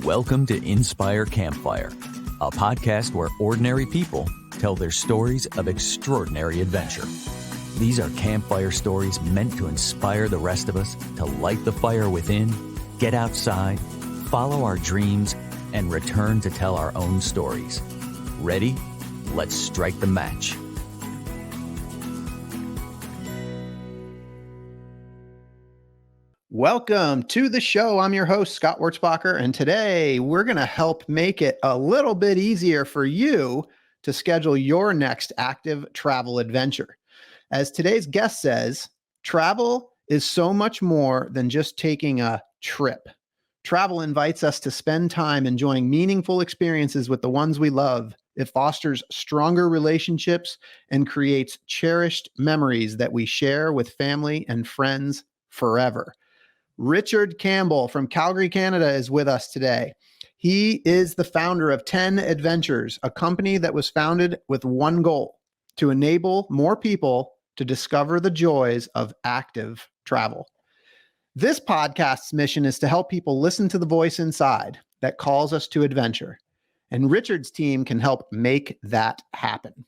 Welcome to Inspire Campfire, a podcast where ordinary people tell their stories of extraordinary adventure. These are campfire stories meant to inspire the rest of us to light the fire within, get outside, follow our dreams, and return to tell our own stories. Ready? Let's strike the match. Welcome to the show. I'm your host, Scott Wurzbacher, and today we're going to help make it a little bit easier for you to schedule your next active travel adventure. As today's guest says, travel is so much more than just taking a trip. Travel invites us to spend time enjoying meaningful experiences with the ones we love. It fosters stronger relationships and creates cherished memories that we share with family and friends forever. Richard Campbell from Calgary, Canada is with us today. He is the founder of 10 Adventures, a company that was founded with one goal: to enable more people to discover the joys of active travel. This podcast's mission is to help people listen to the voice inside that calls us to adventure. And Richard's team can help make that happen.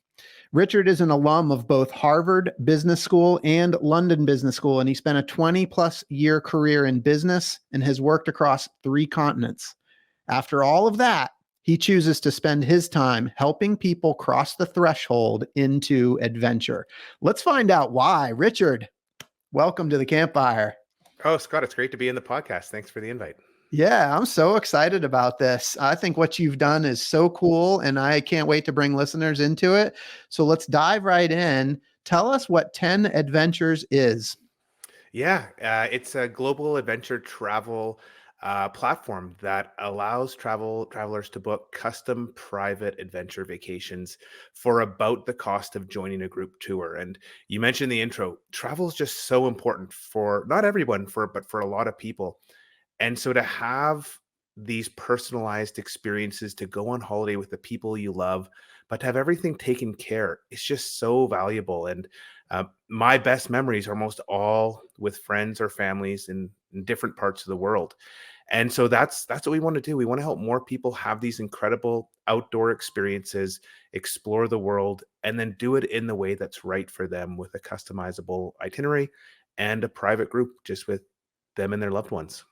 Richard is an alum of both Harvard Business School and London Business School, and he spent a 20-plus year career in business and has worked across 3 continents. After all of that, he chooses to spend his time helping people cross the threshold into adventure. Let's find out why. Richard, welcome to the campfire. Oh, Scott, it's great to be in the podcast. Thanks for the invite. Yeah, I'm so excited about this. I think what you've done is so cool, and I can't wait to bring listeners into it. So let's dive right in. Tell us what 10 Adventures is. Yeah, it's a global adventure travel platform that allows travelers to book custom private adventure vacations for about the cost of joining a group tour. And you mentioned in the intro, travel is just so important for not everyone, but for a lot of people. And so to have these personalized experiences, to go on holiday with the people you love, but to have everything taken care, it's just so valuable. And my best memories are almost all with friends or families in different parts of the world. And so that's what we want to do. We want to help more people have these incredible outdoor experiences, explore the world, and then do it in the way that's right for them with a customizable itinerary and a private group just with them and their loved ones.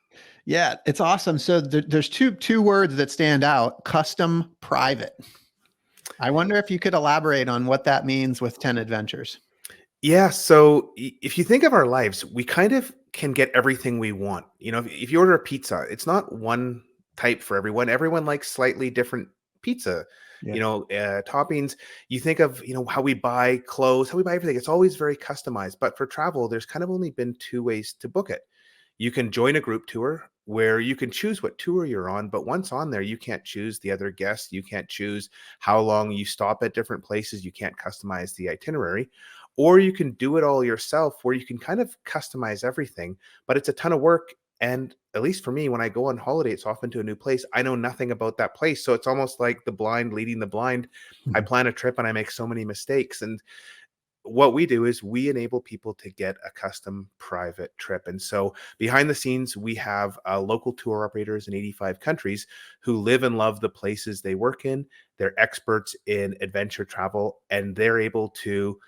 Yeah, it's awesome. So there's two words that stand out: custom, private. I wonder if you could elaborate on what that means with 10 Adventures. Yeah, so if you think of our lives, we kind of can get everything we want. You know, if you order a pizza, it's not one type for everyone. Everyone likes slightly different pizza, Yeah. toppings. You think of, how we buy clothes, how we buy everything. It's always very customized. But for travel, there's kind of only been 2 ways to book it. You can join a group tour where you can choose what tour you're on, but once on there, you can't choose the other guests. You can't choose how long you stop at different places. You can't customize the itinerary. Or you can do it all yourself where you can kind of customize everything, but it's a ton of work. And at least for me, when I go on holiday, it's often to a new place. I know nothing about that place. So it's almost like the blind leading the blind. I plan a trip and I make so many mistakes. And what we do is we enable people to get a custom private trip. And so behind the scenes, we have local tour operators in 85 countries who live and love the places they work in. They're experts in adventure travel, and they're able to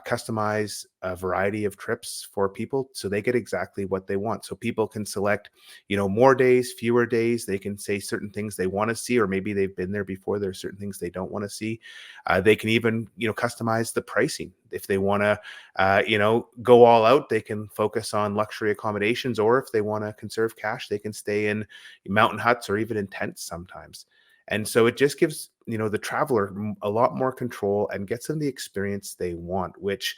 customize a variety of trips for people so they get exactly what they want. So people can select, more days, fewer days. They can say certain things they want to see, or maybe they've been there before. There are certain things they don't want to see. They can even, customize the pricing. If they want to, go all out, they can focus on luxury accommodations, or if they want to conserve cash, they can stay in mountain huts or even in tents sometimes. And so it just gives, the traveler a lot more control and gets them the experience they want, which,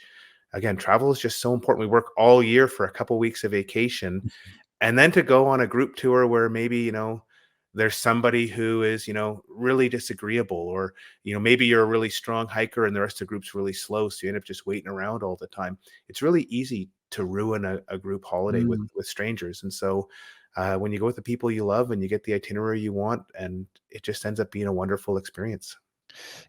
again, travel is just so important. We work all year for a couple weeks of vacation, and then to go on a group tour where maybe, there's somebody who is, really disagreeable, or, maybe you're a really strong hiker and the rest of the group's really slow. So you end up just waiting around all the time. It's really easy to ruin a group holiday with strangers. And so when you go with the people you love and you get the itinerary you want, and it just ends up being a wonderful experience.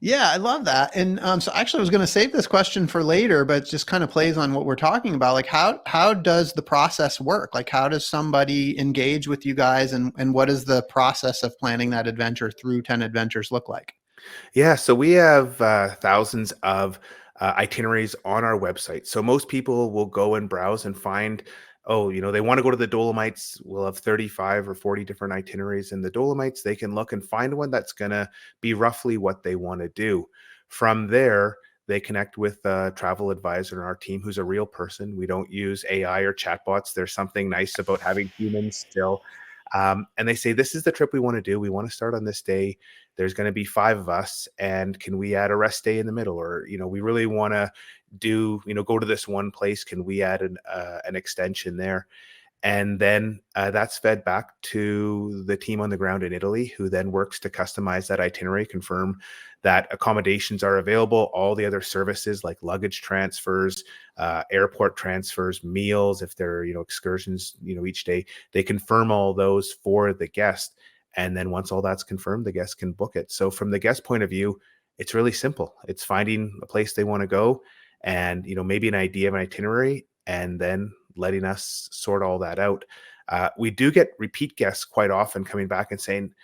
Yeah, I love that. And so actually I was going to save this question for later, but it just kind of plays on what we're talking about. Like how does the process work? Like how does somebody engage with you guys, and what does the process of planning that adventure through 10 Adventures look like? Yeah, so we have thousands of itineraries on our website. So most people will go and browse and find, oh, they want to go to the Dolomites. We'll have 35 or 40 different itineraries in the Dolomites. They can look and find one that's going to be roughly what they want to do. From there, they connect with a travel advisor in our team who's a real person. We don't use AI or chatbots. There's something nice about having humans still. And they say, this is the trip we want to do. We want to start on this day. There's going to be 5 of us, and can we add a rest day in the middle? Or we really want to do go to this one place. Can we add an extension there? And then that's fed back to the team on the ground in Italy, who then works to customize that itinerary, confirm that accommodations are available, all the other services like luggage transfers, airport transfers, meals, if there are excursions each day. They confirm all those for the guest, and then once all that's confirmed, the guest can book it. So from the guest point of view, it's really simple. It's finding a place they want to go, and maybe an idea of an itinerary, and then letting us sort all that out. We do get repeat guests quite often coming back and saying,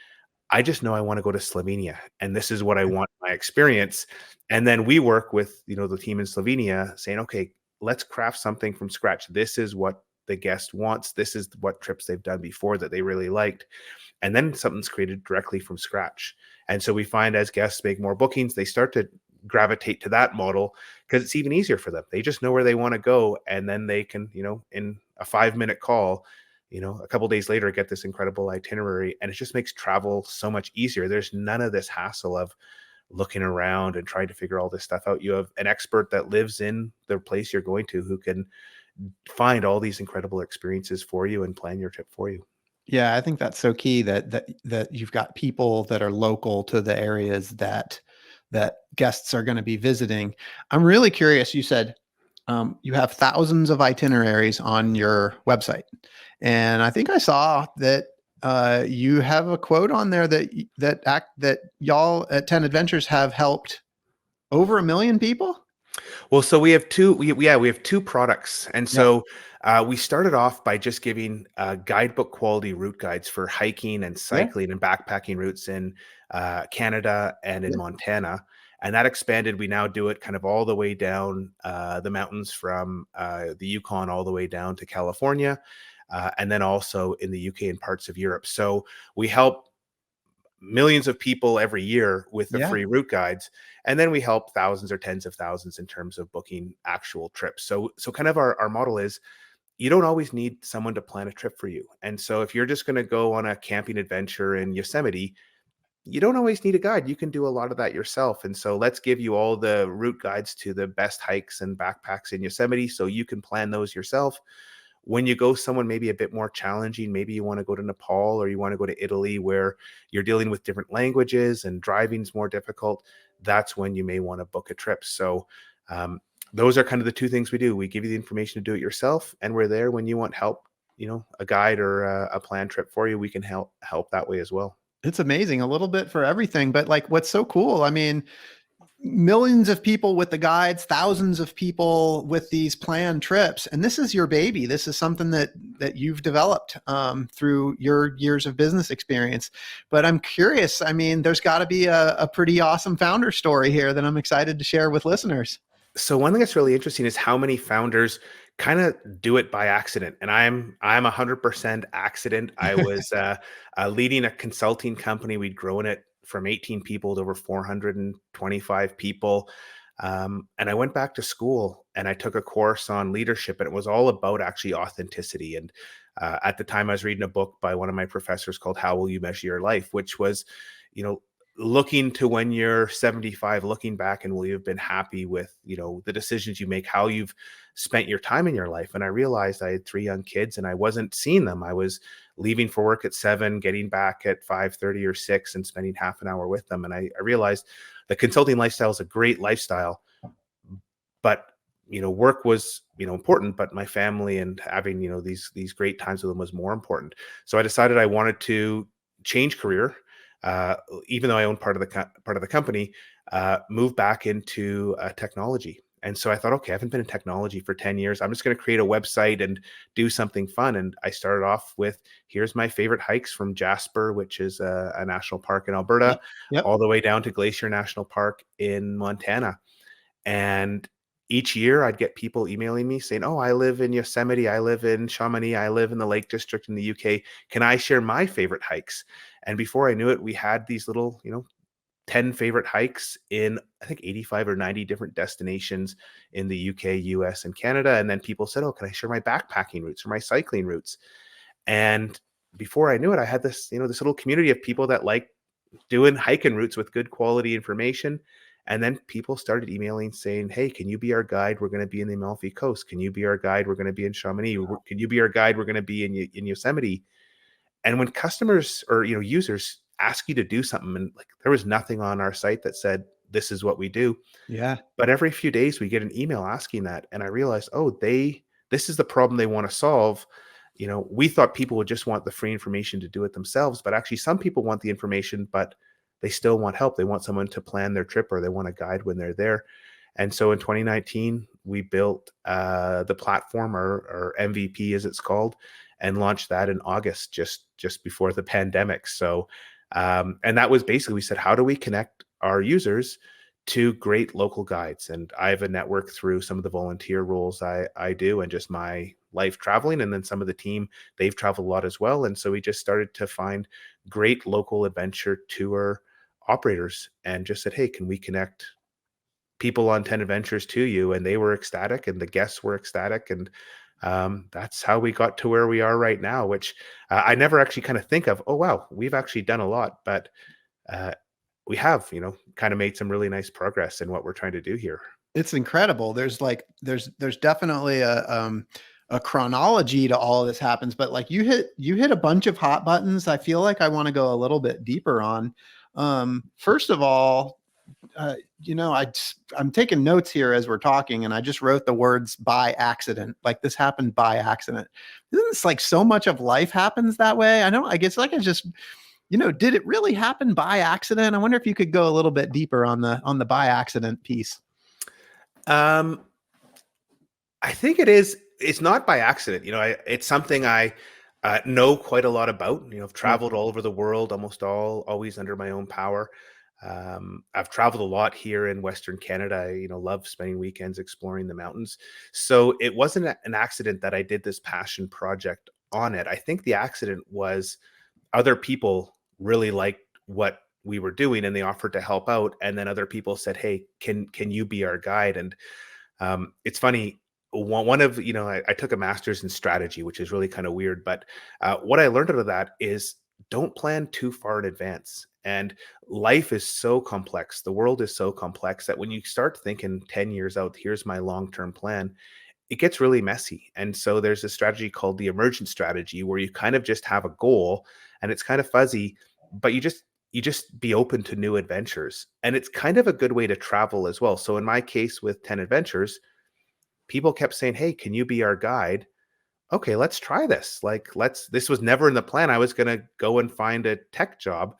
I just know I want to go to Slovenia, and this is what I want in my experience. And then we work with the team in Slovenia saying, okay, let's craft something from scratch. This is what the guest wants. This is what trips they've done before that they really liked. And then something's created directly from scratch. And so we find as guests make more bookings, they start to gravitate to that model because it's even easier for them. They just know where they want to go, and then they can, in a 5-minute call, a couple days later, get this incredible itinerary, and it just makes travel so much easier. There's none of this hassle of looking around and trying to figure all this stuff out. You have an expert that lives in the place you're going to who can find all these incredible experiences for you and plan your trip for you. Yeah, I think that's so key that you've got people that are local to the areas that guests are going to be visiting. I'm really curious. You said you have thousands of itineraries on your website, and I think I saw that you have a quote on there that y'all at 10 Adventures have helped over 1 million people. Well, so we have two. We have two products, and Yeah, so we started off by just giving guidebook quality route guides for hiking and yeah, cycling and backpacking routes in Canada and in yeah, Montana, and that expanded. We now do it kind of all the way down the mountains from the Yukon all the way down to California, and then also in the UK and parts of Europe. So we help millions of people every year with the yeah. free route guides, and then we help thousands or tens of thousands in terms of booking actual trips. So kind of our model is, you don't always need someone to plan a trip for you. And so if you're just going to go on a camping adventure in Yosemite, you don't always need a guide. You can do a lot of that yourself. And so let's give you all the route guides to the best hikes and backpacks in Yosemite so you can plan those yourself. When you go someone maybe a bit more challenging, maybe you want to go to Nepal or you want to go to Italy where you're dealing with different languages and driving's more difficult, that's when you may want to book a trip. So um, those are kind of the two things we do. We give you the information to do it yourself, and we're there when you want help, a guide or a planned trip for you. We can help that way as well. It's amazing, a little bit for everything. But like, what's so cool? I mean, millions of people with the guides, thousands of people with these planned trips, and this is your baby. This is something that you've developed through your years of business experience. But I'm curious. I mean, there's got to be a pretty awesome founder story here that I'm excited to share with listeners. So one thing that's really interesting is how many founders kind of do it by accident, and I'm 100% accident. I was leading a consulting company. We'd grown it from 18 people to over 425 people, and I went back to school and I took a course on leadership, and it was all about actually authenticity. And at the time, I was reading a book by one of my professors called "How Will You Measure Your Life," which was, you know, looking to when you're 75, looking back, and will you have been happy with the decisions you make, how you've spent your time in your life. And I realized I had 3 young kids and I wasn't seeing them. I was leaving for work at 7, getting back at 5:30 or 6, and spending half an hour with them. And I realized the consulting lifestyle is a great lifestyle, but work was important, but my family and having these great times with them was more important. So I decided I wanted to change career. uh, even though I own part of the company, moved back into technology. And so I thought, okay, I haven't been in technology for 10 years. I'm just going to create a website and do something fun. And I started off with, here's my favorite hikes from Jasper, which is a national park in Alberta, Yep. Yep. all the way down to Glacier National Park in Montana. And each year I'd get people emailing me saying, oh, I live in Yosemite, I live in Chamonix, I live in the Lake District in the UK. Can I share my favorite hikes? And before I knew it, we had these little, 10 favorite hikes in, I think, 85 or 90 different destinations in the UK, US, and Canada. And then people said, oh, can I share my backpacking routes or my cycling routes? And before I knew it, I had this, this little community of people that like doing hiking routes with good quality information. And then people started emailing saying, hey, can you be our guide? We're going to be in the Amalfi Coast. Can you be our guide? We're going to be in Chamonix. Can you be our guide? We're going to be in Yosemite. And when customers or users ask you to do something, and like there was nothing on our site that said this is what we do, Yeah. but every few days we get an email asking that, and I realized, oh, this is the problem they want to solve. We thought people would just want the free information to do it themselves, but actually some people want the information, but they still want help. They want someone to plan their trip, or they want a guide when they're there. And so in 2019, we built the platform, or MVP as it's called, and launched that in August, just before the pandemic. So, and that was basically, we said, how do we connect our users to great local guides? And I have a network through some of the volunteer roles I do, and just my life traveling. And then some of the team, they've traveled a lot as well. And so we just started to find great local adventure tour operators and just said, hey, can we connect people on 10 Adventures to you? And they were ecstatic, and the guests were ecstatic. And that's how we got to where we are right now, which I never actually kind of think of, oh, wow, we've actually done a lot, but uh, we have, kind of made some really nice progress in what we're trying to do here. It's incredible. There's definitely a chronology to all of this happens, but like you hit a bunch of hot buttons. I feel like I want to go a little bit deeper on. First of all, I'm taking notes here as we're talking, and I just wrote the words by accident. Like this happened by accident. Isn't this like so much of life happens that way? I guess like I just, did it really happen by accident? I wonder if you could go a little bit deeper on the by accident piece. Um, I think it's not by accident. It's something I know quite a lot about. I've traveled all over the world, always under my own power. I've traveled a lot here in Western Canada. I, love spending weekends exploring the mountains. So it wasn't an accident that I did this passion project on it. I think the accident was other people really liked what we were doing, and they offered to help out. And then other people said, hey, can you be our guide? And it's funny. One of, I took a master's in strategy, which is really kind of weird. But what I learned out of that is don't plan too far in advance. And life is so complex. The world is so complex that when you start thinking 10 years out, here's my long-term plan, it gets really messy. And so there's a strategy called the emergent strategy, where you kind of just have a goal and it's kind of fuzzy, but you just be open to new adventures. And it's kind of a good way to travel as well. So in my case with 10 Adventures, people kept saying, hey, can you be our guide? Okay, let's try this. This was never in the plan. I was going to go and find a tech job,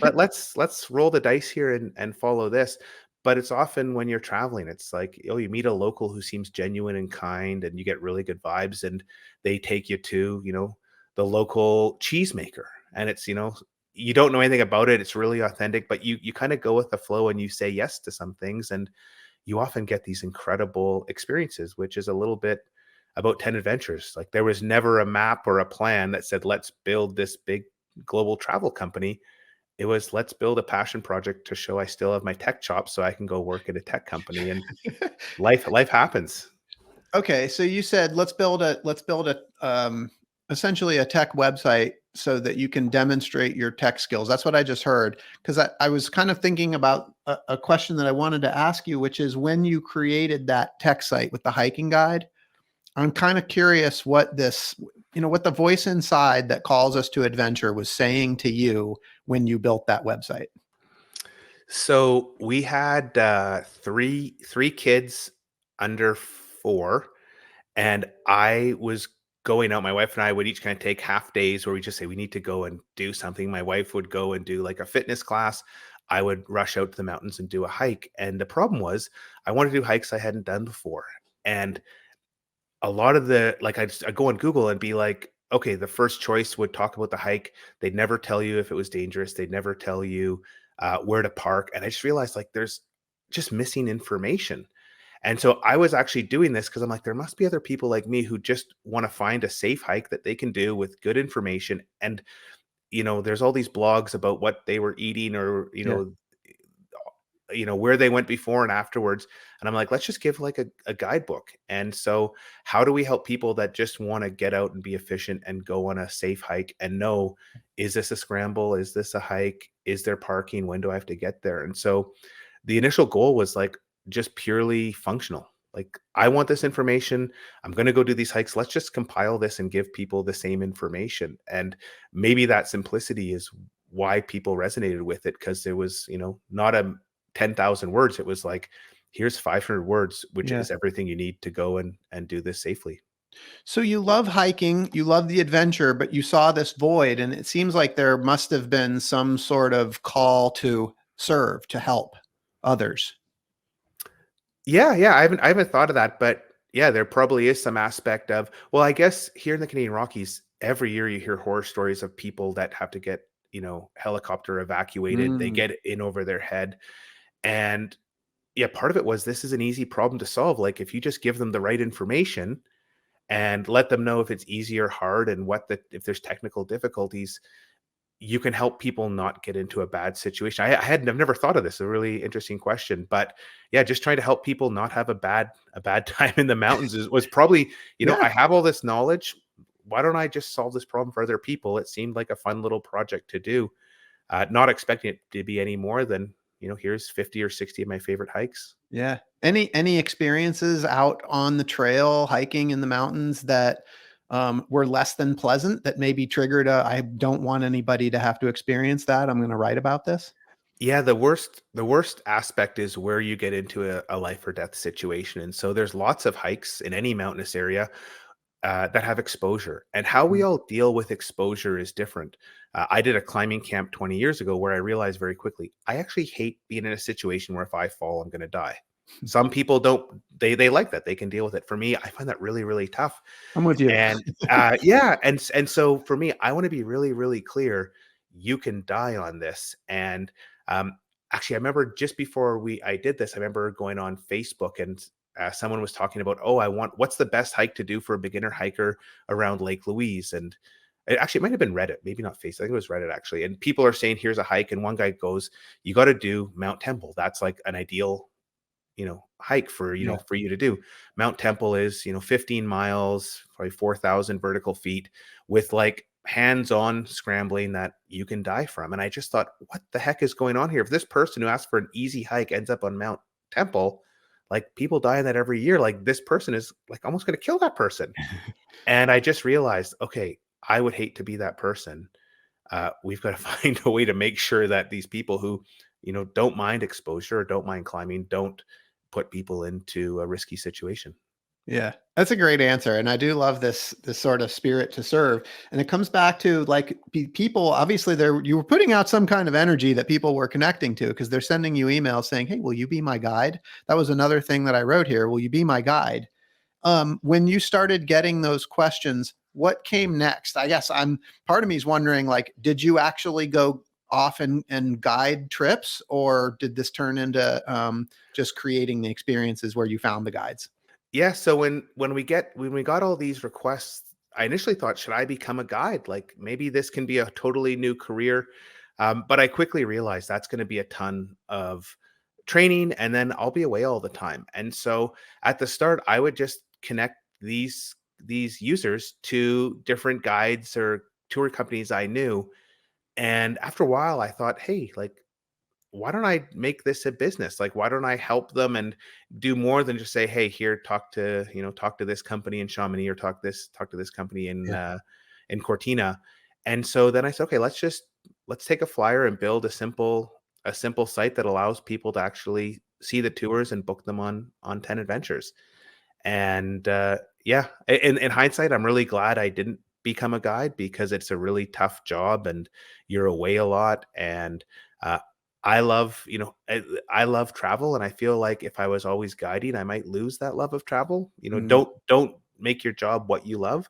but let's roll the dice here and follow this. But it's often when you're traveling, it's like, oh, you meet a local who seems genuine and kind, and you get really good vibes, and they take you to, the local cheesemaker. And it's, you don't know anything about it. It's really authentic, but you kind of go with the flow and you say yes to some things. And you often get these incredible experiences, which is a little bit about 10 Adventures. Like there was never a map or a plan that said, let's build this big global travel company. It was, let's build a passion project to show I still have my tech chops so I can go work at a tech company. And life happens. Okay, so you said let's build a essentially a tech website so that you can demonstrate your tech skills. That's what I just heard, because I was kind of thinking about a question that I wanted to ask you, which is when you created that tech site with the hiking guide, I'm kind of curious what what the voice inside that calls us to adventure was saying to you when you built that website. So we had three kids under 4, and I was going out, my wife and I would each kind of take half days where we just say we need to go and do something. My wife would go and do like a fitness class. I would rush out to the mountains and do a hike. And the problem was I wanted to do hikes I hadn't done before. And a lot of the like I'd go on Google and be like, okay, the first choice would talk about the hike. They'd never tell you if it was dangerous. They'd never tell you where to park. And I just realized like there's just missing information. And so I was actually doing this because I'm like, there must be other people like me who just want to find a safe hike that they can do with good information. And, there's all these blogs about what they were eating or, Yeah. where they went before and afterwards. And I'm like, let's just give like a guidebook. And so how do we help people that just want to get out and be efficient and go on a safe hike and know, is this a scramble? Is this a hike? Is there parking? When do I have to get there? And so the initial goal was like just purely functional. Like, I want this information. I'm going to go do these hikes. Let's just compile this and give people the same information. And maybe that simplicity is why people resonated with it, because there was, not a 10,000 words. It was like, here's 500 words, which Yeah. is everything you need to go and do this safely. So you love hiking, you love the adventure, but you saw this void, and it seems like there must have been some sort of call to serve, to help others. Yeah. I haven't thought of that, but yeah, there probably is some aspect of, well, I guess here in the Canadian Rockies, every year you hear horror stories of people that have to get, helicopter evacuated. They Mm, get in over their head. And yeah, part of it was this is an easy problem to solve. Like, if you just give them the right information and let them know if it's easy or hard and if there's technical difficulties, you can help people not get into a bad situation. I've never thought of this. A really interesting question, but yeah, just trying to help people not have a bad time in the mountains was probably, yeah. I have all this knowledge. Why don't I just solve this problem for other people? It seemed like a fun little project to do, not expecting it to be any more than, here's 50 or 60 of my favorite hikes. Yeah. Any experiences out on the trail, hiking in the mountains that were less than pleasant, that maybe triggered a, I don't want anybody to have to experience that, I'm going to write about this? Yeah, the worst aspect is where you get into a life or death situation. And so there's lots of hikes in any mountainous area that have exposure, and how we Mm. all deal with exposure is different. I did a climbing camp 20 years ago where I realized very quickly I actually hate being in a situation where if I fall, I'm going to die. Some people don't. They like that. They can deal with it. For me, I find that really really tough. I'm with you. And yeah, and so for me, I want to be really really clear. You can die on this. And um, actually, I remember just before I did this, I remember going on Facebook, and someone was talking about, oh, what's the best hike to do for a beginner hiker around Lake Louise? And it might have been Reddit, maybe not Facebook. I think it was Reddit actually. And people are saying, here's a hike. And one guy goes, you got to do Mount Temple. That's like an ideal, hike for, Yeah. for you to do. Mount Temple is, 15 miles, probably 4,000 vertical feet with like hands-on scrambling that you can die from. And I just thought, what the heck is going on here? If this person who asked for an easy hike ends up on Mount Temple, like people die in that every year, like this person is like almost going to kill that person. And I just realized, okay, I would hate to be that person. We've got to find a way to make sure that these people who, don't mind exposure or don't mind climbing, don't put people into a risky situation. Yeah, that's a great answer, and I do love this sort of spirit to serve. And it comes back to like people. Obviously, you were putting out some kind of energy that people were connecting to, because they're sending you emails saying, "Hey, will you be my guide?" That was another thing that I wrote here. Will you be my guide? When you started getting those questions, what came next? I guess part of me is wondering, like, did you actually go off and guide trips, or did this turn into just creating the experiences where you found the guides? Yeah. So when we got all these requests, I initially thought, should I become a guide? Like maybe this can be a totally new career. But I quickly realized that's going to be a ton of training, and then I'll be away all the time. And so at the start, I would just connect these users to different guides or tour companies I knew. And after a while, I thought, hey, like, why don't I make this a business? Like, why don't I help them and do more than just say, hey, here, talk to this company in Chamonix, or talk to this company Yeah. in Cortina. And so then I said, okay, let's take a flyer and build a simple site that allows people to actually see the tours and book them on 10 adventures. And Yeah, in hindsight, I'm really glad I didn't become a guide because it's a really tough job and you're away a lot. And uh, I love, I love travel, and I feel like if I was always guiding, I might lose that love of travel. Mm. Don't make your job what you love.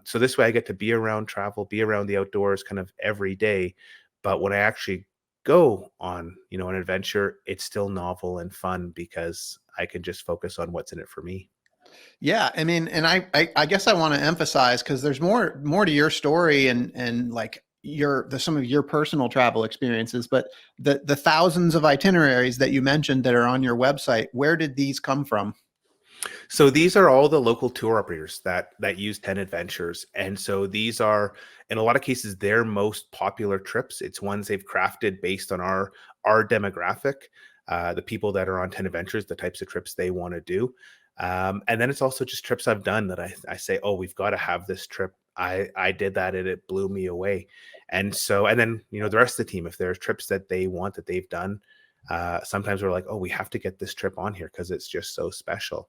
So this way, I get to be around travel, be around the outdoors, kind of every day. But when I actually go on, an adventure, it's still novel and fun because I can just focus on what's in it for me. Yeah, I mean, and I guess I want to emphasize because there's more to your story and like some of your personal travel experiences, but the thousands of itineraries that you mentioned that are on your website, where did these come from? So these are all the local tour operators that use 10 Adventures. And so these are, in a lot of cases, their most popular trips. It's ones they've crafted based on our demographic, the people that are on 10 Adventures, the types of trips they want to do. And then it's also just trips I've done that I say, oh, we've got to have this trip. I did that and it blew me away. And so, and then, the rest of the team, if there are trips that they want that they've done, sometimes we're like, oh, we have to get this trip on here because it's just so special.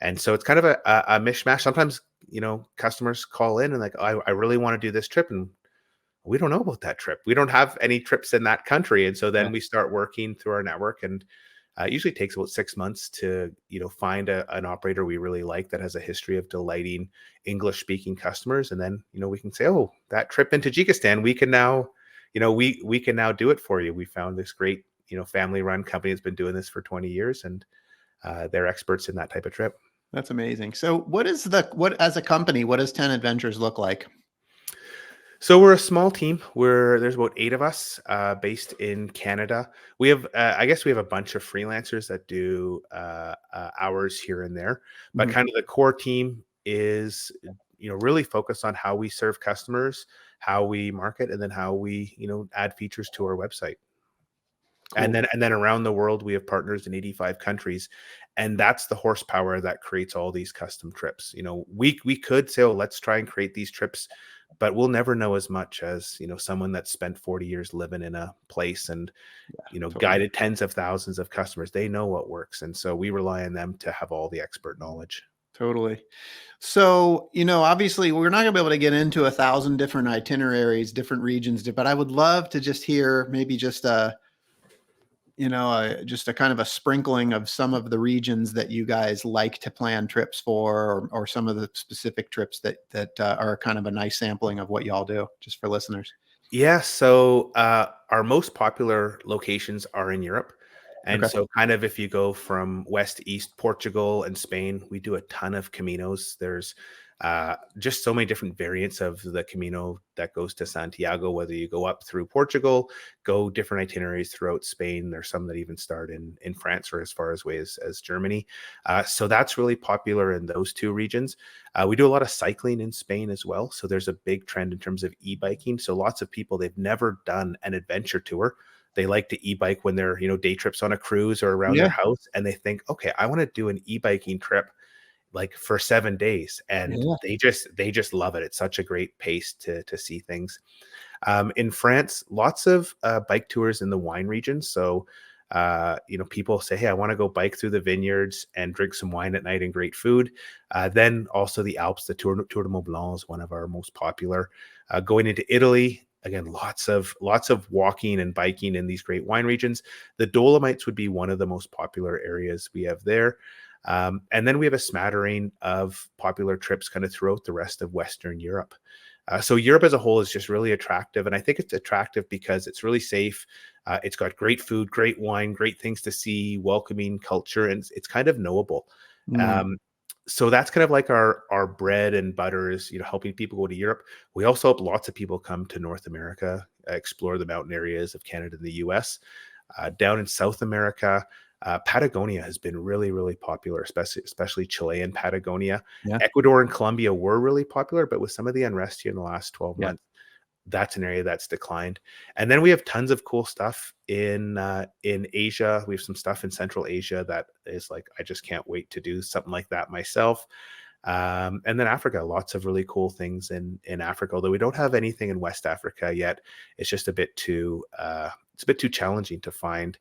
And so it's kind of a mishmash. Sometimes, customers call in and like, oh, I really want to do this trip. And we don't know about that trip. We don't have any trips in that country. And so Yeah. then we start working through our network, and it usually takes about 6 months to, find an operator we really like that has a history of delighting English speaking customers. And then, we can say, oh, that trip in Tajikistan, we can now, we can now do it for you. We found this great, family run company that's been doing this for 20 years, and they're experts in that type of trip. That's amazing. So what as a company, what does 10 Adventures look like? So we're a small team. There's about 8 of us, based in Canada. We have, I guess, we have a bunch of freelancers that do hours here and there, but Mhm. kind of the core team is, really focused on how we serve customers, how we market, and then how we, add features to our website. And Cool. then around the world, we have partners in 85 countries, and that's the horsepower that creates all these custom trips. We could say, oh, let's try and create these trips, but we'll never know as much as, someone that spent 40 years living in a place and, Totally. guided tens of thousands of customers. They know what works, and so we rely on them to have all the expert knowledge. Totally. So, obviously we're not gonna be able to get into 1,000 different itineraries, different regions, but I would love to just hear maybe just a kind of a sprinkling of some of the regions that you guys like to plan trips for, or some of the specific trips that are kind of a nice sampling of what y'all do, just for listeners. Yeah, so our most popular locations are in Europe. And Okay. so, kind of, if you go from west to east, Portugal and Spain, we do a ton of Caminos. There's just so many different variants of the Camino that goes to Santiago, whether you go up through Portugal, go different itineraries throughout Spain. There's some that even start in France or as far as way as Germany. So, that's really popular in those two regions. We do a lot of cycling in Spain as well. So there's a big trend in terms of e-biking. So lots of people, they've never done an adventure tour. They like to e-bike when they're, day trips on a cruise or around their Yeah. house. And they think, okay, I want to do an e-biking trip like for 7 days. And Yeah. they just love it. It's such a great pace to see things. In France, lots of bike tours in the wine region. So, people say, hey, I want to go bike through the vineyards and drink some wine at night and great food. Then also the Alps, the Tour de Mont Blanc is one of our most popular. Going into Italy, again, lots of walking and biking in these great wine regions. The Dolomites would be one of the most popular areas we have there. And then we have a smattering of popular trips kind of throughout the rest of Western Europe. So Europe as a whole is just really attractive, and I think it's attractive because it's really safe. It's got great food, great wine, great things to see, welcoming culture, and it's kind of knowable. Mm. Um, so that's kind of like our bread and butter is, helping people go to Europe. We also help lots of people come to North America, explore the mountain areas of Canada and the U.S. Down in South America, Patagonia has been really, really popular, especially Chilean Patagonia. Yeah. Ecuador and Colombia were really popular, but with some of the unrest here in the last 12 Yeah. months, that's an area that's declined. And then we have tons of cool stuff in Asia. We have some stuff in Central Asia that is like, I just can't wait to do something like that myself. And then Africa, lots of really cool things in Africa. Although we don't have anything in West Africa yet, it's just a bit too challenging to find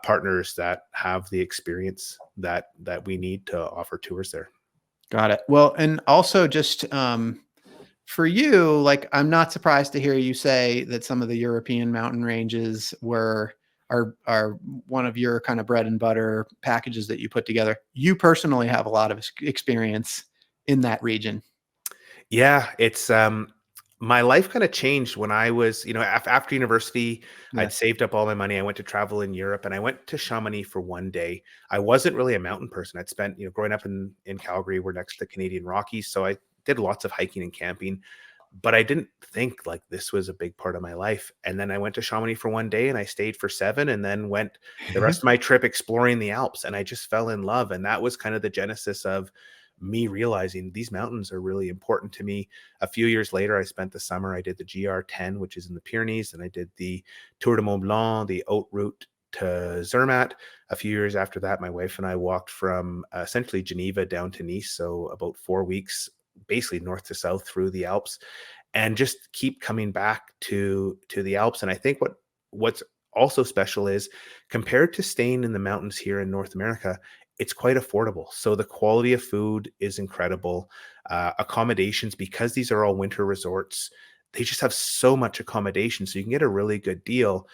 partners that have the experience that we need to offer tours there. Got it. Well, and also just for you, like I'm not surprised to hear you say that some of the European mountain ranges are one of your kind of bread and butter packages that you put together. You personally have a lot of experience in that region. Yeah, it's my life kind of changed when I was, after university, Yeah. I'd saved up all my money. I went to travel in Europe and I went to Chamonix for one day. I wasn't really a mountain person. I'd spent, growing up in Calgary, we're next to the Canadian Rockies, so I did lots of hiking and camping, but I didn't think like this was a big part of my life. And then I went to Chamonix for one day and I stayed for 7 and then went the rest of my trip exploring the Alps, and I just fell in love, and that was kind of the genesis of me realizing these mountains are really important to me. A few years later, I spent the summer, I did the GR10, which is in the Pyrenees, and I did the Tour de Mont Blanc, the haute route to Zermatt. A few years after that, my wife and I walked from essentially Geneva down to Nice, so about 4 weeks, basically north to south through the Alps, and just keep coming back to the Alps. And I think what's also special is, compared to staying in the mountains here in North America, it's quite affordable. So the quality of food is incredible. Accommodations, because these are all winter resorts, they just have so much accommodation, so you can get a really good deal.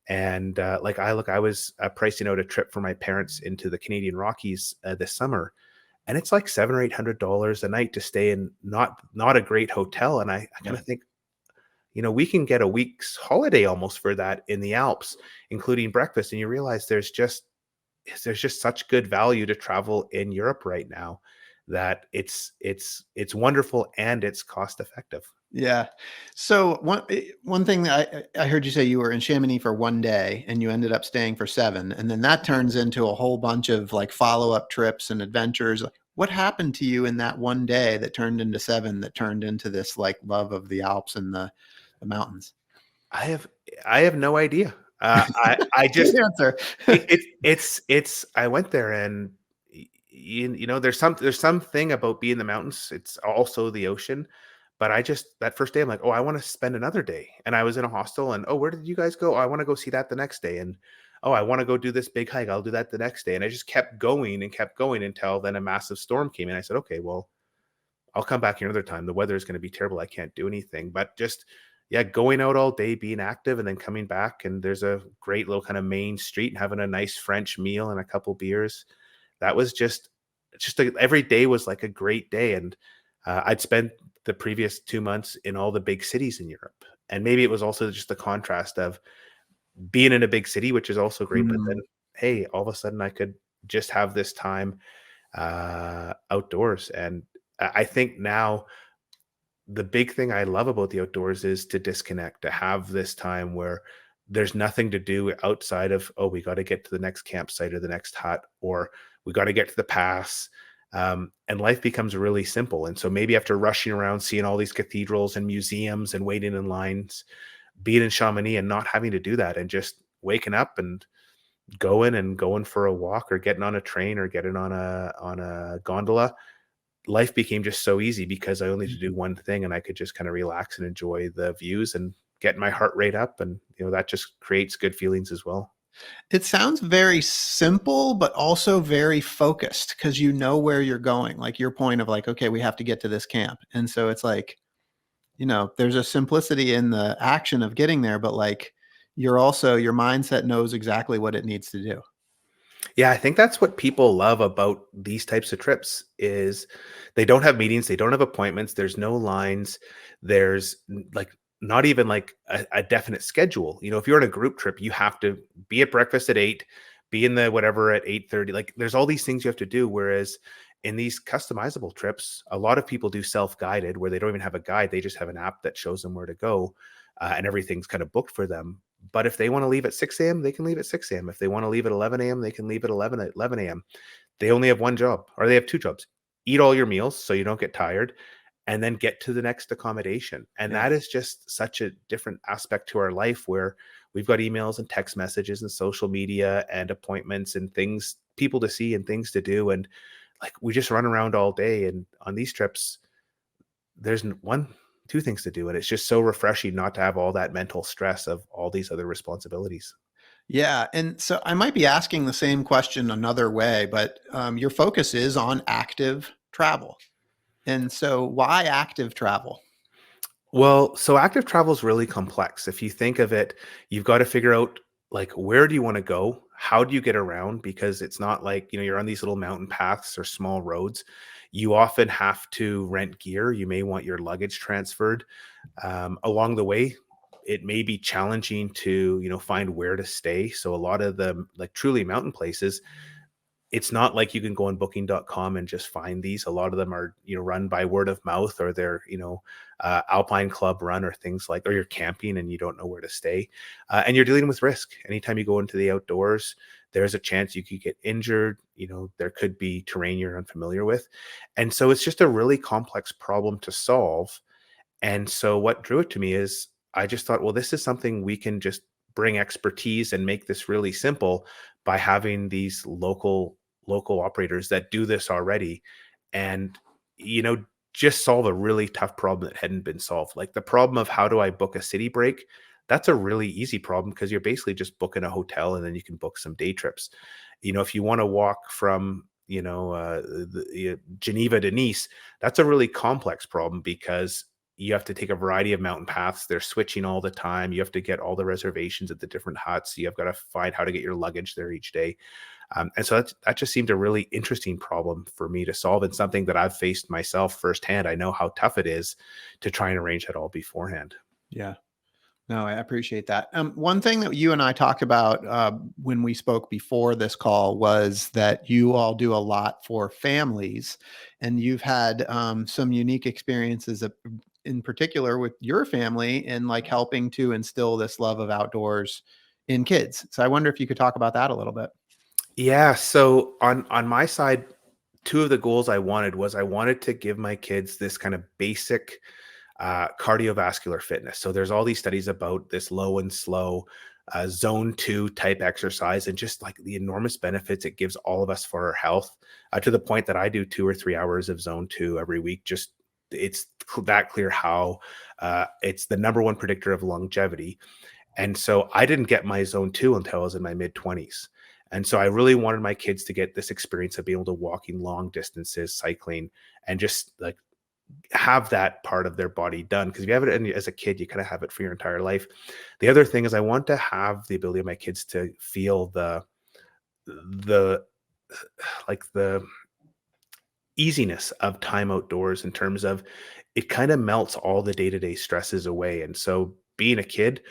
And I was pricing out a trip for my parents into the Canadian Rockies this summer, and it's like $700 or $800 a night to stay in not a great hotel. And I kind Yeah. of think, we can get a week's holiday almost for that in the Alps, including breakfast. And you realize there's just such good value to travel in Europe right now, that it's wonderful and it's cost effective. Yeah. So one thing that I heard you say, you were in Chamonix for one day and you ended up staying for 7, and then that turns into a whole bunch of like follow-up trips and adventures. Like, what happened to you in that one day that turned into 7, that turned into this like love of the Alps and the mountains? I have I have no idea. I Good just answer. it's I went there, and there's something about being in the mountains. It's also the ocean, but I just, that first day I'm like, oh, I want to spend another day. And I was in a hostel, and oh, where did you guys go? Oh, I want to go see that the next day. And oh, I want to go do this big hike. I'll do that the next day. And I just kept going and kept going until then a massive storm came in. I said, okay, well, I'll come back here another time. The weather is going to be terrible. I can't do anything. But just, yeah, going out all day, being active, and then coming back. And there's a great little kind of main street, and having a nice French meal and a couple beers. That was every day was like a great day. And I'd spent the previous 2 months in all the big cities in Europe. And maybe it was also just the contrast of being in a big city, which is also great. But then, Mm, hey, all of a sudden I could just have this time outdoors. And I think now the big thing I love about the outdoors is to disconnect, to have this time where there's nothing to do outside of, oh, we got to get to the next campsite or the next hut, or we got to get to the pass. And life becomes really simple. And so maybe after rushing around, seeing all these cathedrals and museums and waiting in lines, being in Chamonix and not having to do that, and just waking up and going for a walk, or getting on a train, or getting on a gondola, life became just so easy because I only had to do one thing, and I could just kind of relax and enjoy the views and get my heart rate up. And, that just creates good feelings as well. it sounds very simple, but also very focused because you know where you're going. Like your point of like, okay, we have to get to this camp. And so it's like, there's a simplicity in the action of getting there, but like your mindset knows exactly what it needs to do. Yeah, I think that's what people love about these types of trips is they don't have meetings, they don't have appointments, there's no lines, there's like not even like a definite schedule. If you're on a group trip, you have to be at breakfast at 8, be in the whatever at 8:30. Like there's all these things you have to do. Whereas in these customizable trips, a lot of people do self-guided, where they don't even have a guide, they just have an app that shows them where to go, and everything's kind of booked for them. But if they want to leave at 6 a.m., they can leave at 6 a.m. If they want to leave at 11 a.m., they can leave at 11 a.m. They only have one job, or they have two jobs. Eat all your meals so you don't get tired, and then get to the next accommodation. And Yeah. that is just such a different aspect to our life, where we've got emails and text messages and social media and appointments and things, people to see and things to do. And like we just run around all day. And on these trips, there's two things to do. And it's just so refreshing not to have all that mental stress of all these other responsibilities. Yeah. And so I might be asking the same question another way, but your focus is on active travel. And so why active travel? Well, so active travel is really complex. If you think of it, you've got to figure out like where do you want to go? How do you get around? Because it's not like, you're on these little mountain paths or small roads. You often have to rent gear. You may want your luggage transferred. Along the way, it may be challenging to, find where to stay. So a lot of the like truly mountain places, it's not like you can go on booking.com and just find these. A lot of them are, run by word of mouth, or they're, Alpine Club run, or things like, or you're camping and you don't know where to stay. And you're dealing with risk. Anytime you go into the outdoors, there's a chance you could get injured. There could be terrain you're unfamiliar with. And so it's just a really complex problem to solve. And so what drew it to me is I just thought, well, this is something we can just bring expertise and make this really simple by having these local operators that do this already, and you know just solve a really tough problem that hadn't been solved. Like the problem of how do I book a city break? That's a really easy problem because you're basically just booking a hotel and then you can book some day trips. If you want to walk from Geneva to Nice, that's a really complex problem because you have to take a variety of mountain paths. They're switching all the time. You have to get all the reservations at the different huts. You have got to find how to get your luggage there each day. And so that just seemed a really interesting problem for me to solve, and something that I've faced myself firsthand. I know how tough it is to try and arrange that all beforehand. Yeah. No, I appreciate that. One thing that you and I talked about when we spoke before this call was that you all do a lot for families, and you've had some unique experiences in particular with your family in like helping to instill this love of outdoors in kids. So I wonder if you could talk about that a little bit. Yeah. So on my side, two of the goals I wanted was I wanted to give my kids this kind of basic cardiovascular fitness. So there's all these studies about this low and slow zone 2 type exercise, and just like the enormous benefits it gives all of us for our health, to the point that I do 2 or 3 hours of zone 2 every week. Just it's that clear how it's the number one predictor of longevity. And so I didn't get my zone 2 until I was in my mid 20s. And so I really wanted my kids to get this experience of being able to walking long distances, cycling, and just like have that part of their body done. Because if you have it as a kid, you kind of have it for your entire life. The other thing is I want to have the ability of my kids to feel the like the easiness of time outdoors, in terms of it kind of melts all the day-to-day stresses away. And so being a kid,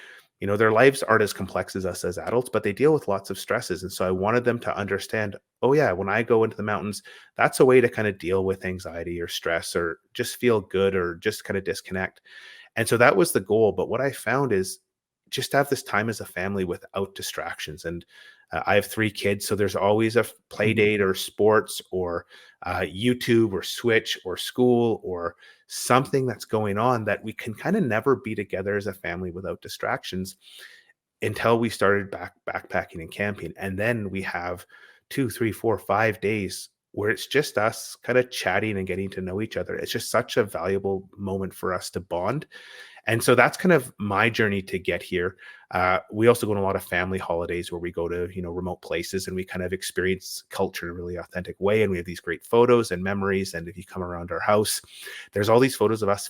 their lives aren't as complex as us as adults, but they deal with lots of stresses. And so I wanted them to understand, oh yeah, when I go into the mountains, that's a way to kind of deal with anxiety or stress, or just feel good, or just kind of disconnect. And so that was the goal. But what I found is just have this time as a family without distractions. And I have 3 kids, so there's always a play date or sports or YouTube or Switch or school or something that's going on that we can kind of never be together as a family without distractions, until we started backpacking and camping. And then we have 2, 3, 4, 5 days where it's just us kind of chatting and getting to know each other. It's just such a valuable moment for us to bond. And so that's kind of my journey to get here. We also go on a lot of family holidays where we go to, remote places, and we kind of experience culture in a really authentic way. And we have these great photos and memories. And if you come around our house, there's all these photos of us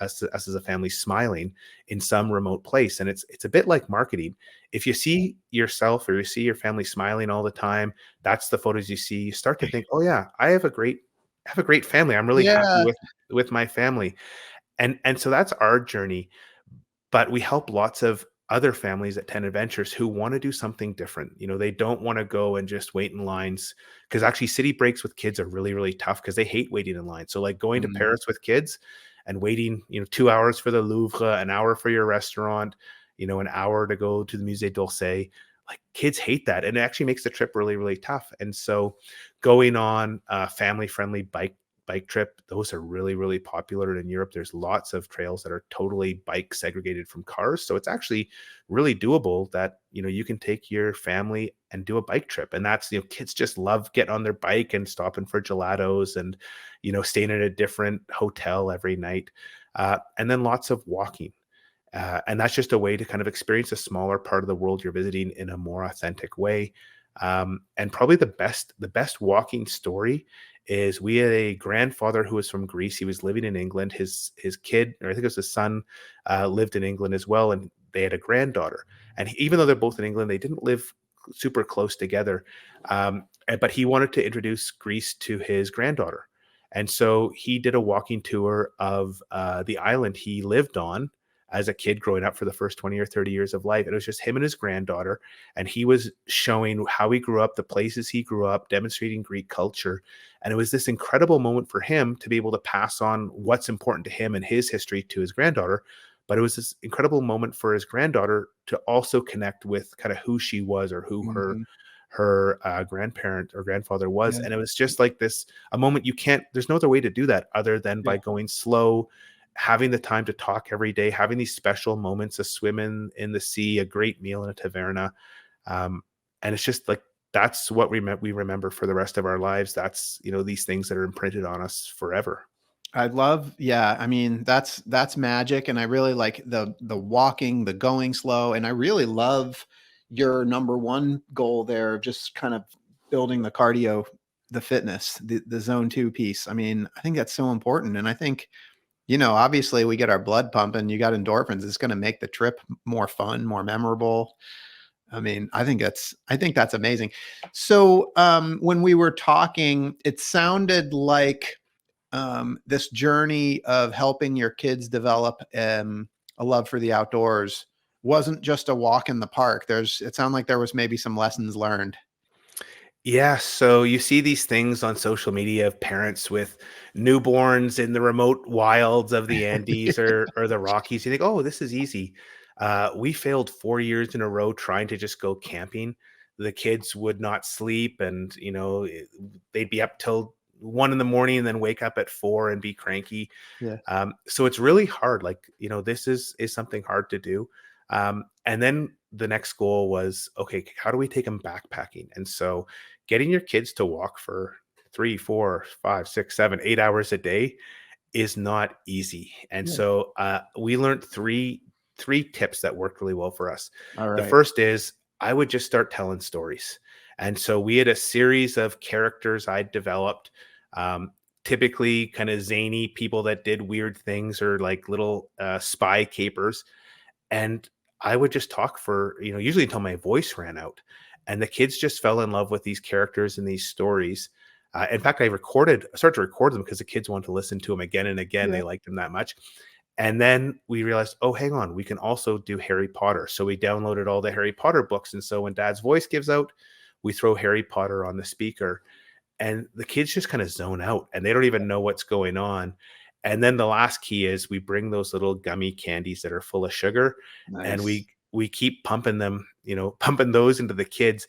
as a family smiling in some remote place. And it's a bit like marketing. If you see yourself or you see your family smiling all the time, that's the photos you see. You start to think, oh yeah, I have a great family. I'm really happy Yeah. with my family. And so that's our journey. But we help lots of other families at 10 Adventures who want to do something different. They don't want to go and just wait in lines, because actually city breaks with kids are really, really tough because they hate waiting in line. So like going to Paris with kids and waiting, 2 hours for the Louvre, an hour for your restaurant, an hour to go to the Musée d'Orsay. Like kids hate that. And it actually makes the trip really, really tough. And so going on a family-friendly bike trip, those are really, really popular in Europe. There's lots of trails that are totally bike segregated from cars. So it's actually really doable that, you can take your family and do a bike trip. And that's, kids just love getting on their bike and stopping for gelatos and, staying at a different hotel every night. And then lots of walking. And that's just a way to kind of experience a smaller part of the world you're visiting in a more authentic way. And probably the best walking story is we had a grandfather who was from Greece. He was living in England. His kid, or I think it was his son, lived in England as well, and they had a granddaughter. And even though they're both in England, they didn't live super close together. But he wanted to introduce Greece to his granddaughter. And so he did a walking tour of the island he lived on as a kid growing up for the first 20 or 30 years of life. And it was just him and his granddaughter. And he was showing how he grew up, the places he grew up, demonstrating Greek culture. And it was this incredible moment for him to be able to pass on what's important to him and his history to his granddaughter. But it was this incredible moment for his granddaughter to also connect with kind of who she was, or who her grandparent or grandfather was. Yeah. And it was just like this, a moment there's no other way to do that other than by going slow, having the time to talk every day, having these special moments, a swim in the sea, a great meal in a taverna. And it's just like, that's what we remember for the rest of our lives. That's, these things that are imprinted on us forever. I love, I mean, that's magic. And I really like the walking, the going slow. And I really love your number one goal there, just kind of building the cardio, the fitness, the zone 2 piece. I mean, I think that's so important. And I think, obviously we get our blood pumping, you got endorphins. It's going to make the trip more fun, more memorable. I mean, I think that's amazing. So when we were talking, it sounded like this journey of helping your kids develop a love for the outdoors wasn't just a walk in the park. It sounded like there was maybe some lessons learned. Yeah, so you see these things on social media of parents with newborns in the remote wilds of the Andes or the Rockies. You think, oh, this is easy. We failed 4 years in a row trying to just go camping. The kids would not sleep, and they'd be up till 1 a.m. and then wake up at 4 and be cranky. Yeah. So it's really hard. Like, this is something hard to do. And then the next goal was, okay, how do we take them backpacking? And so getting your kids to walk for 3, 4, 5, 6, 7, 8 hours a day is not easy. And so we learned three tips that worked really well for us. All right. The first is I would just start telling stories. And so we had a series of characters I'd developed, typically kind of zany people that did weird things, or like little spy capers. And I would just talk for, usually until my voice ran out. And the kids just fell in love with these characters and these stories. In fact, I started to record them because the kids wanted to listen to them again and again. Yeah. They liked them that much. And then we realized, oh, hang on, we can also do Harry Potter. So we downloaded all the Harry Potter books. And so when Dad's voice gives out, we throw Harry Potter on the speaker. And the kids just kind of zone out and they don't even know what's going on. And then the last key is we bring those little gummy candies that are full of sugar. Nice. And we keep pumping them, pumping those into the kids.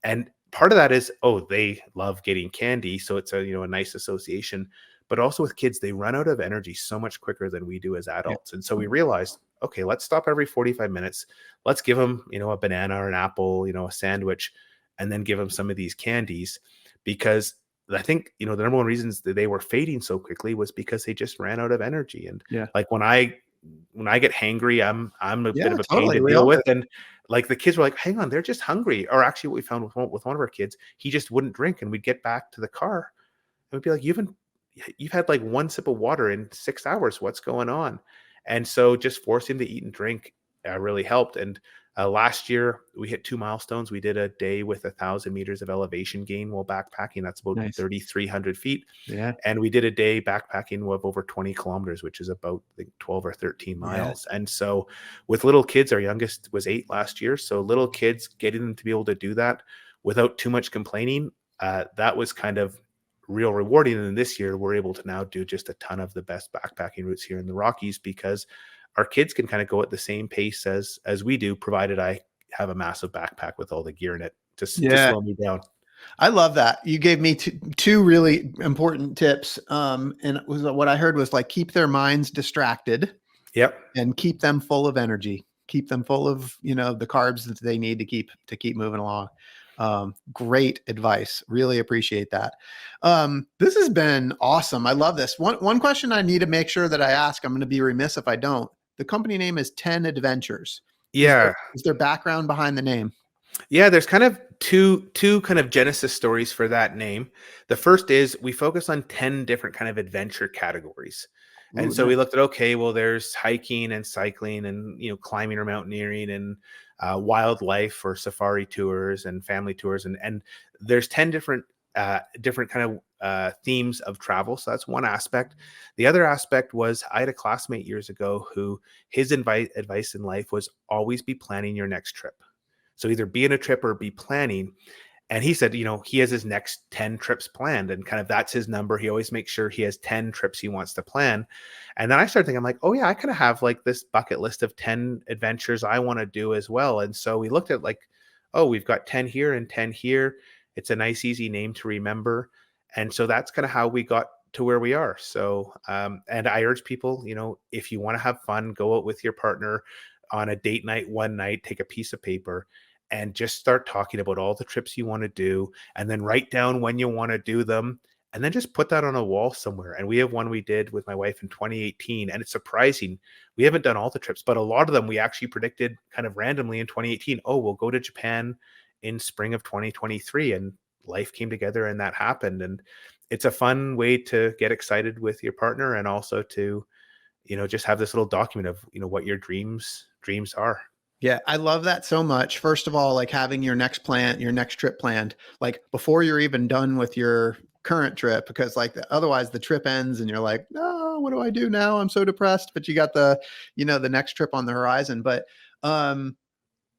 And part of that is, they love getting candy. So it's a nice association. But also with kids, they run out of energy so much quicker than we do as adults. And so we realized, okay, let's stop every 45 minutes. Let's give them, a banana or an apple, a sandwich, and then give them some of these candies. Because I think, the number one reasons that they were fading so quickly was because they just ran out of energy. And like when I get hangry, I'm a bit of a pain to deal with. And like the kids were like, hang on, they're just hungry. Or actually what we found with one of our kids, he just wouldn't drink. And we'd get back to the car and we'd be like, you've had like one sip of water in 6 hours. What's going on? And so just force him to eat and drink really helped. And last year we hit 2 milestones. We did a day with 1,000 meters of elevation gain while backpacking. That's about 3,300 feet. Yeah. And we did a day backpacking of over 20 kilometers, which is about 12 or 13 miles. Yeah. And so with little kids, our youngest was 8 last year. So little kids, getting them to be able to do that without too much complaining, that was kind of real rewarding. And this year we're able to now do just a ton of the best backpacking routes here in the Rockies because our kids can kind of go at the same pace as we do, provided I have a massive backpack with all the gear in it to slow me down. I love that. You gave me two really important tips. And it was what I heard was like, keep their minds distracted. Yep. And keep them full of energy. Keep them full of, the carbs that they need to keep moving along. Great advice. Really appreciate that. This has been awesome. I love this. One question I need to make sure that I ask, I'm going to be remiss if I don't. The company name is 10 Adventures. Yeah. Is there background behind the name? Yeah, there's kind of two kind of genesis stories for that name. The first is we focus on 10 different kind of adventure categories. And Ooh, so we nice. looked at, okay, well, there's hiking and cycling and, climbing or mountaineering and wildlife or safari tours and family tours. And there's 10 different kind of themes of travel. So that's one aspect. The other aspect was I had a classmate years ago who his advice in life was always be planning your next trip. So either be in a trip or be planning. And he said, he has his next 10 trips planned and kind of that's his number. He always makes sure he has 10 trips he wants to plan. And then I started thinking, I'm like, oh yeah, I kind of have like this bucket list of 10 adventures I want to do as well. And so we looked at like, oh, we've got 10 here and 10 here. It's a nice, easy name to remember. And so that's kind of how we got to where we are. So, and I urge people, if you want to have fun, go out with your partner on a date night, one night, take a piece of paper and just start talking about all the trips you want to do and then write down when you want to do them and then just put that on a wall somewhere. And we have one we did with my wife in 2018 and it's surprising. We haven't done all the trips, but a lot of them we actually predicted kind of randomly in 2018. Oh, we'll go to Japan in spring of 2023 and life came together and that happened. And it's a fun way to get excited with your partner and also to, just have this little document of, what your dreams are. Yeah, I love that so much. First of all, like having your next trip planned, like before you're even done with your current trip, because like otherwise the trip ends and you're like, no, what do I do now? I'm so depressed. But you got the next trip on the horizon. But um,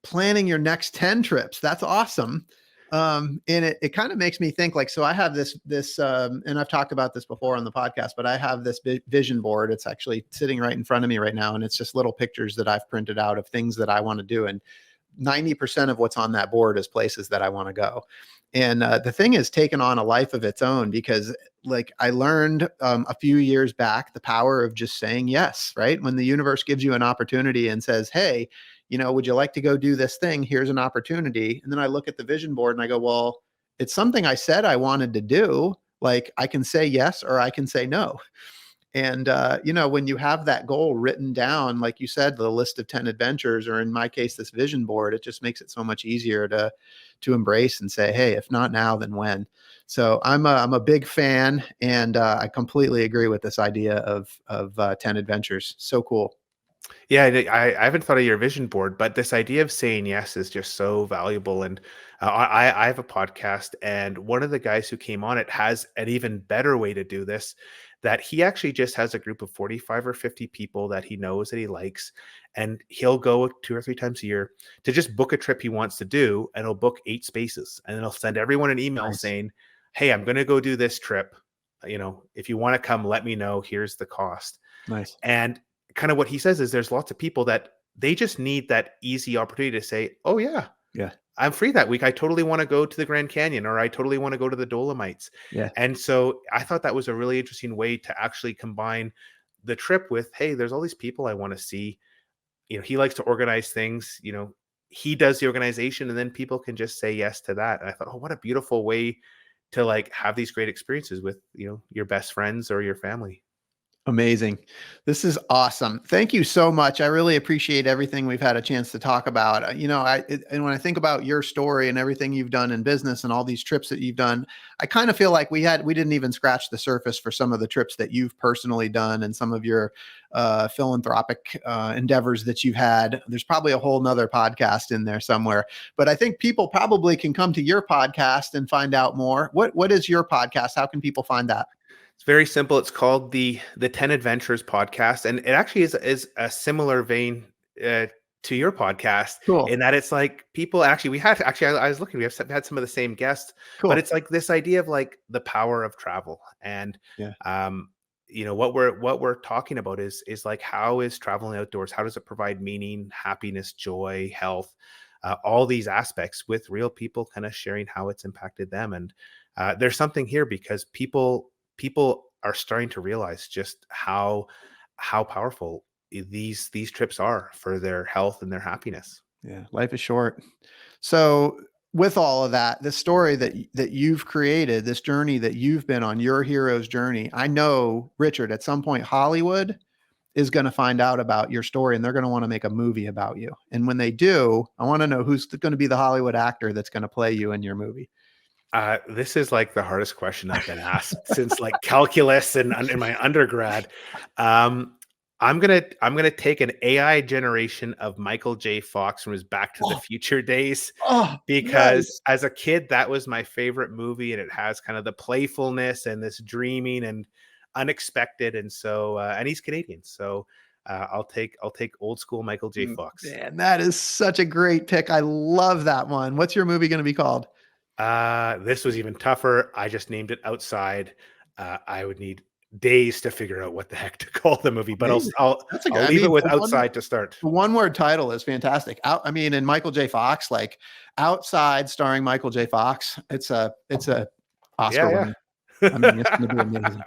planning your next 10 trips, that's awesome. And it kind of makes me think like, so I have this and I've talked about this before on the podcast, but I have this vision board. It's actually sitting right in front of me right now. And it's just little pictures that I've printed out of things that I want to do. And 90% of what's on that board is places that I want to go. And the thing has taken on a life of its own because like I learned a few years back, the power of just saying yes, right? When the universe gives you an opportunity and says, hey, would you like to go do this thing? Here's an opportunity. And then I look at the vision board and I go, well, it's something I said I wanted to do. Like I can say yes, or I can say no. And, when you have that goal written down, like you said, the list of 10 adventures, or in my case, this vision board, it just makes it so much easier to embrace and say, hey, if not now, then when? So I'm a big fan and I completely agree with this idea of 10 adventures. So cool. Yeah, I haven't thought of your vision board, but this idea of saying yes is just so valuable. And I have a podcast, and one of the guys who came on it has an even better way to do this. That he actually just has a group of 45 or 50 people that he knows that he likes, and he'll go 2 or 3 times a year to just book a trip he wants to do, and he'll book 8 spaces, and then he'll send everyone an email Nice. saying, "Hey, I'm going to go do this trip. If you want to come, let me know. Here's the cost." Nice. And kind of what he says is there's lots of people that they just need that easy opportunity to say, oh yeah, Yeah. I'm free that week. I totally want to go to the Grand Canyon or I totally want to go to the Dolomites. Yeah. And so I thought that was a really interesting way to actually combine the trip with, hey, there's all these people I want to see. He likes to organize things, he does the organization and then people can just say yes to that. And I thought, oh, what a beautiful way to like have these great experiences with, your best friends or your family. Amazing. This is awesome. Thank you so much. I really appreciate everything we've had a chance to talk about. And when I think about your story and everything you've done in business and all these trips that you've done, I kind of feel like we didn't even scratch the surface for some of the trips that you've personally done and some of your philanthropic endeavors that you've had. There's probably a whole nother podcast in there somewhere, but I think people probably can come to your podcast and find out more. What is your podcast? How can people find that? It's very simple. It's called the 10 Adventures podcast, and it actually is a similar vein to your podcast Cool. in that it's like people actually we had actually I was looking we have had some of the same guests, but Cool. it's like this idea of like the power of travel and Yeah. what we're talking about is like how is traveling outdoors? How does it provide meaning, happiness, joy, health? All these aspects with real people kind of sharing how it's impacted them. And there's something here because people are starting to realize just how powerful these trips are for their health and their happiness. Yeah, life is short. So, with all of that, the story that you've created, this journey that you've been on, your hero's journey, I know, Richard, at some point Hollywood is going to find out about your story and they're going to want to make a movie about you. And when they do, I want to know who's going to be the Hollywood actor that's going to play you in your movie. This is like the hardest question I've been asked since like calculus and in my undergrad. I'm gonna take an AI generation of Michael J. Fox from his Back to the Future days, because as a kid that was my favorite movie, and it has kind of the playfulness and this dreaming and unexpected, and so and he's Canadian, so I'll take old school Michael J. Fox. Man, that is such a great pick. I love that one. What's your movie going to be called? This was even tougher. I just named it Outside. I would need days to figure out what the heck to call the movie, but I'll leave it with Outside to start. The one-word title is fantastic. And Michael J. Fox, like Outside starring Michael J. Fox. It's a Oscar winner. I mean, it's going to be amazing.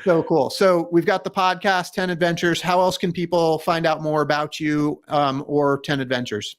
So cool. So we've got the podcast, 10 Adventures. How else can people find out more about you or 10 Adventures?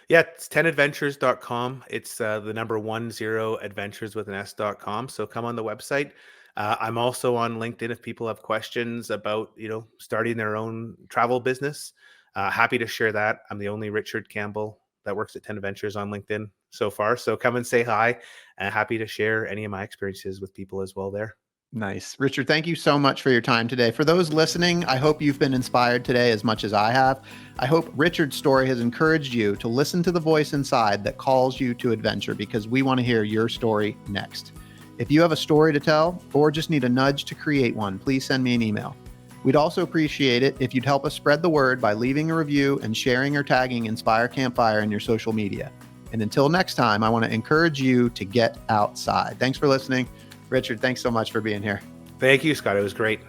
Yeah, it's 10adventures.com. It's the number 10 adventures with an S.com. So come on the website. I'm also on LinkedIn if people have questions about, starting their own travel business. Happy to share that. I'm the only Richard Campbell that works at 10 Adventures on LinkedIn so far. So come and say hi, and happy to share any of my experiences with people as well there. Nice. Richard, thank you so much for your time today. For those listening, I hope you've been inspired today as much as I have. I hope Richard's story has encouraged you to listen to the voice inside that calls you to adventure, because we want to hear your story next. If you have a story to tell or just need a nudge to create one, please send me an email. We'd also appreciate it if you'd help us spread the word by leaving a review and sharing or tagging Inspire Campfire in your social media. And until next time, I want to encourage you to get outside. Thanks for listening. Richard, thanks so much for being here. Thank you, Scott. It was great.